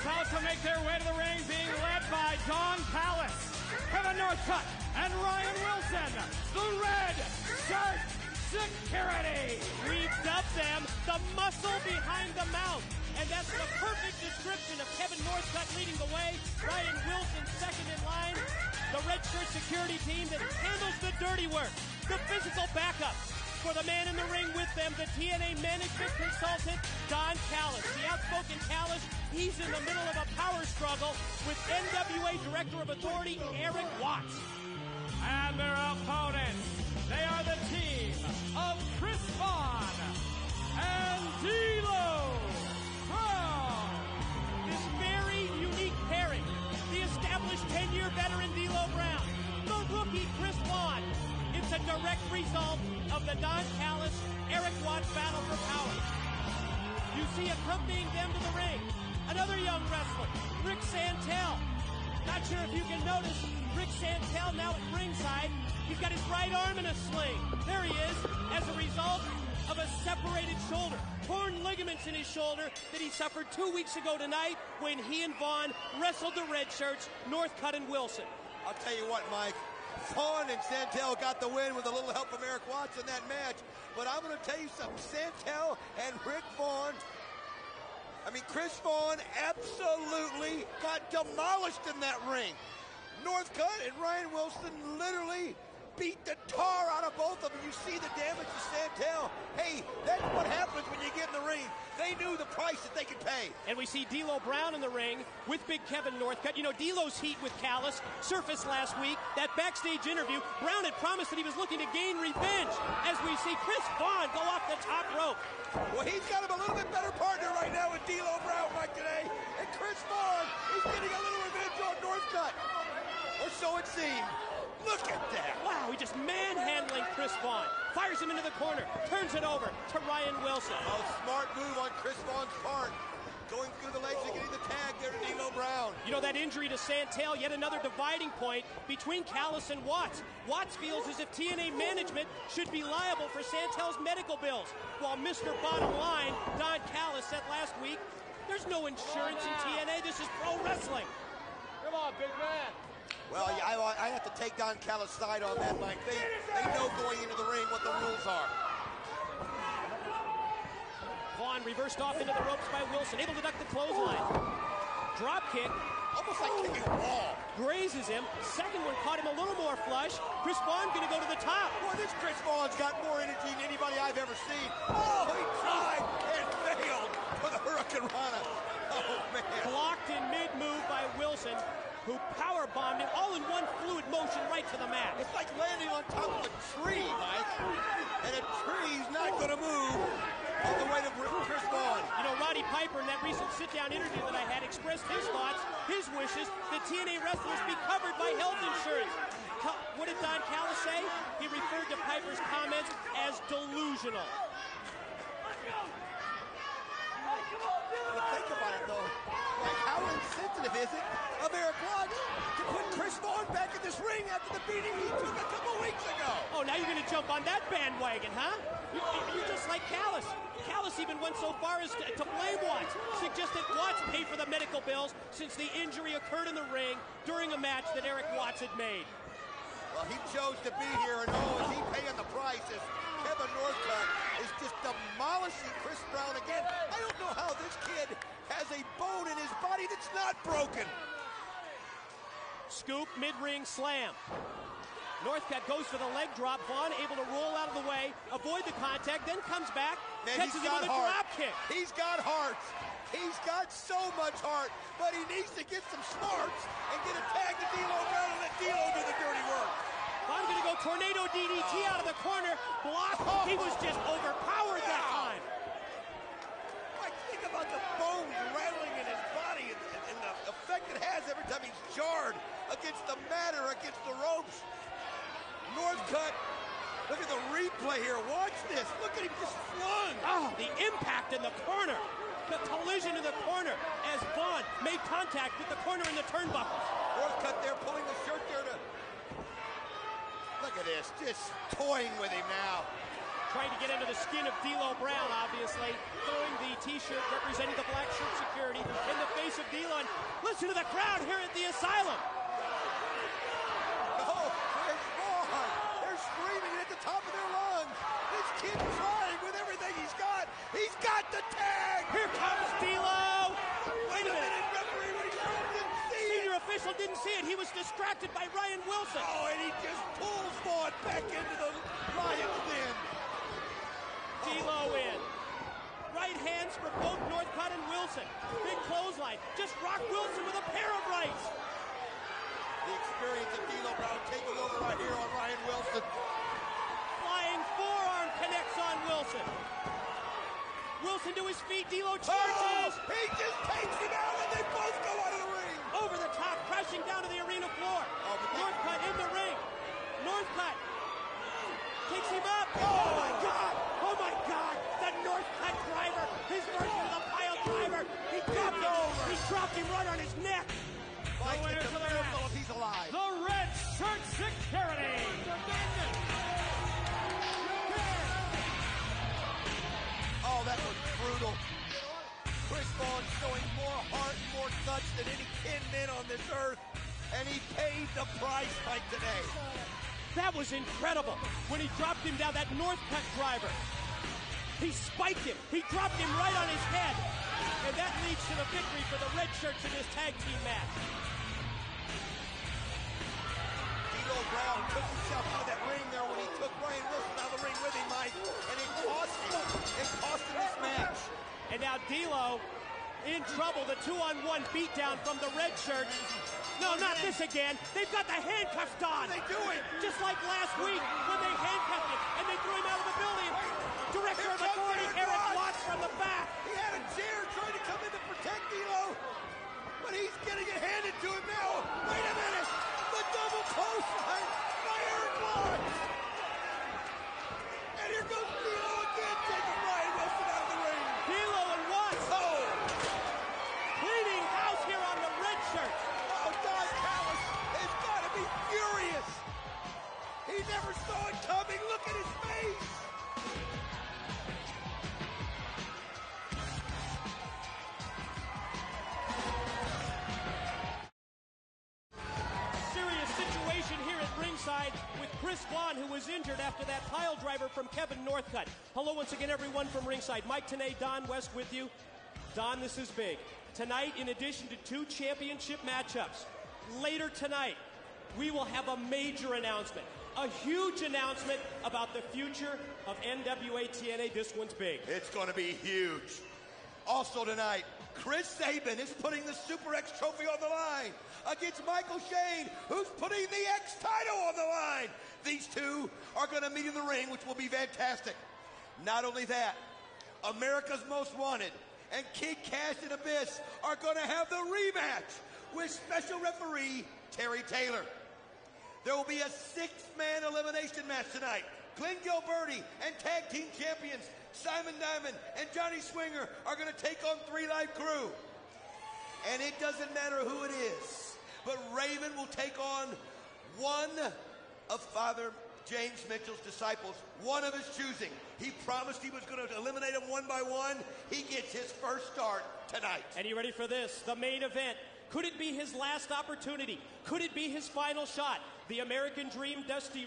about to make their way to the ring, being led by Don Callis, Kevin Northcutt, and Ryan Wilson, the Redshirt Security. We've dubbed them the muscle behind the mouth. And that's the perfect description of Kevin Northcutt leading the way, Ryan Wilson second in line, the Redshirt Security team that handles the dirty work, the physical backup. For the man in the ring with them, the TNA management consultant, Don Callis. The outspoken Callis, he's in the middle of a power struggle with NWA Director of Authority, Eric Watts. And their opponents, they are the team of Chris Vaughn and D'Lo Brown. This very unique pairing, the established 10-year veteran D'Lo Brown, the rookie Chris Vaughn. It's a direct result of the Don Callis, Eric Watts battle for power. You see accompanying them to the ring, another young wrestler, Rick Santel. Not sure if you can notice, Rick Santel now at ringside. He's got his right arm in a sling. There he is, as a result of a separated shoulder. Torn ligaments in his shoulder that he suffered 2 weeks ago tonight when he and Vaughn wrestled the Red Shirts, Northcutt and Wilson. I'll tell you what, Mike. Vaughn and Santel got the win with a little help from Eric Watts in that match. But I'm going to tell you something. Santel and Chris Vaughn absolutely got demolished in that ring. Northcutt and Ryan Wilson literally beat the tar out of both of them. You see the damage to Santel. Hey, that's what happens when you get in the ring. They knew the price that they could pay. And we see D'Lo Brown in the ring with big Kevin Northcutt. You know, D'Lo's heat with Callis surfaced last week. That backstage interview, Brown had promised that he was looking to gain revenge as we see Chris Vaughn go off the top rope. Well, he's got him a little bit better partner right now with D'Lo Brown, Mike, today. And Chris Vaughn is getting a little revenge on Northcutt. Or so it seemed. Look at that. Wow, he just manhandling Chris Vaughn. Fires him into the corner, turns it over to Ryan Wilson. A smart move on Chris Vaughn's part. Going through the legs and getting the tag there to D'Lo Brown. You know, that injury to Santel, yet another dividing point between Callis and Watts. Watts feels as if TNA management should be liable for Santel's medical bills. While Mr. Bottom Line, Don Callis, said last week, there's no insurance in TNA, this is pro wrestling. Come on, big man. Well, I have to take Don Callis' side on that, Mike. They know going into the ring what the rules are. Vaughn reversed off into the ropes by Wilson, able to duck the clothesline. Drop kick. Almost like kicking a wall. Grazes him. Second one caught him a little more flush. Chris Vaughn going to go to the top. Boy, this Chris Vaughn's got more energy than anybody I've ever seen. Oh, he tried and failed for the Hurricane Rana. Oh, man. Blocked in mid-move by Wilson, who power bombed him all in one fluid motion right to the mat. It's like landing on top of a tree, Mike. And a tree's not going to move on the way to Chris Vaughn. You know, Roddy Piper in that recent sit-down interview that I had expressed his thoughts, his wishes, that TNA wrestlers be covered by health insurance. What did Don Callis say? He referred to Piper's comments as delusional. But think about it, though. Like, how insensitive is it of Eric Watts to put Chris Vaughn back in this ring after the beating he took a couple weeks ago? Oh, now you're going to jump on that bandwagon, huh? You're just like Callis. Callis even went so far as to blame Watts, suggested Watts pay for the medical bills since the injury occurred in the ring during a match that Eric Watts had made. Well, he chose to be here, and is he paying the price as Kevin Northcutt is just demolishing Chris Brown again. I don't know how this kid has a bone in his body that's not broken. Scoop, mid-ring slam. Northcutt goes for the leg drop. Vaughn able to roll out of the way, avoid the contact, then comes back, catches him with a drop kick. He's got heart. He's got so much heart, but he needs to get some smarts and get a tag to D'Lo Brown and let D'Lo do the dirty work. Vaughn's going to go tornado DDT out of the corner. Block. Oh. He was just overpowered that time. Like, think about the bones rattling in his body and the effect it has every time he's jarred against the mat or against the ropes. Northcutt, look at the replay here. Watch this. Look at him just flung. Oh, the impact in the corner. The collision in the corner as Vaughn made contact with the corner in the turnbuckles. Northcutt there pulling the shirt there to... Look at this, just toying with him now. trying to get into the skin of D'Lo Brown, obviously, throwing the T-shirt representing the black shirt security in the face of D'Lo. And listen to the crowd here at the Asylum. Oh, there's Vaughn. They're screaming at the top of their lungs. This kid's trying with everything he's got. He's got the tag. Here comes D'Lo. Wait a minute, referee didn't see it. Senior official didn't see it. He was distracted by Ryan Wilson. Oh, and he just pulls Vaughn back into the lion's den. D'Lo in. Right hands for both Northcutt and Wilson. Big clothesline. Just rock Wilson with a pair of rights. The experience of D'Lo Brown taking over right here on Ryan Wilson. Flying forearm connects on Wilson. Wilson to his feet. D'Lo charges. Oh, he just takes him out and they both go out of the ring. Over the top, crashing down to the arena floor. Northcutt in the ring. Northcutt takes him up. Oh my God! Oh my God! The Northcutt driver, his version of the pile driver. He dropped him right on his neck. Mike, winner it's a to the miracle match. if he's alive. The Redshirt security. Oh, that was brutal. Chris Vaughn showing more heart and more guts than any 10 men on this earth, and he paid the price, Mike, today. That was incredible. When he dropped him down, that Northcutt driver, he spiked him. He dropped him right on his head. And that leads to the victory for the Red Shirts in this tag team match. D'Lo Brown took himself out of that ring there when he took Ryan Wilson out of the ring with him, Mike, and it cost him. It cost him this match. And now D'Lo in trouble. The 2-on-1 beatdown from the Red Shirts. No, not this again. They've got the handcuffs on. What are they doing? Just like last week when they handcuffed him and they threw him out of the building. Director of Authority Eric Watts from the back. He had a chair trying to come in to protect D'Lo, but he's getting it handed to him now. Wait a minute. The double clothesline by Eric Watts. And here goes D'Lo again, taking Ryan Wilson out of the ring. D'Lo and Watts. Oh, Cleaning house here on the Red Shirts. Don Callis has got to be furious. He never saw it coming. Look at his face. Serious situation here at ringside with Chris Vaughn, who was injured after that pile driver from Kevin Northcutt. Hello once again, everyone from ringside. Mike Tenay, Don West with you. Don, this is big. Tonight, in addition to 2 championship matchups, later tonight, we will have a major announcement. A huge announcement about the future of NWA TNA. This one's big. It's going to be huge. Also tonight, Chris Sabin is putting the Super X trophy on the line against Michael Shane, who's putting the X title on the line. These two are going to meet in the ring, which will be fantastic. Not only that, America's Most Wanted and Kid Cash and Abyss are going to have the rematch with special referee Terry Taylor. There will be a 6-man elimination match tonight. Glenn Gilberti and tag team champions Simon Diamond and Johnny Swinger are going to take on 3 Live Crew. And it doesn't matter who it is, but Raven will take on one of Father James Mitchell's disciples, one of his choosing. He promised he was going to eliminate them one by one. He gets his first start tonight. And you ready for this? The main event. Could it be his last opportunity? Could it be his final shot? The American Dream, Dusty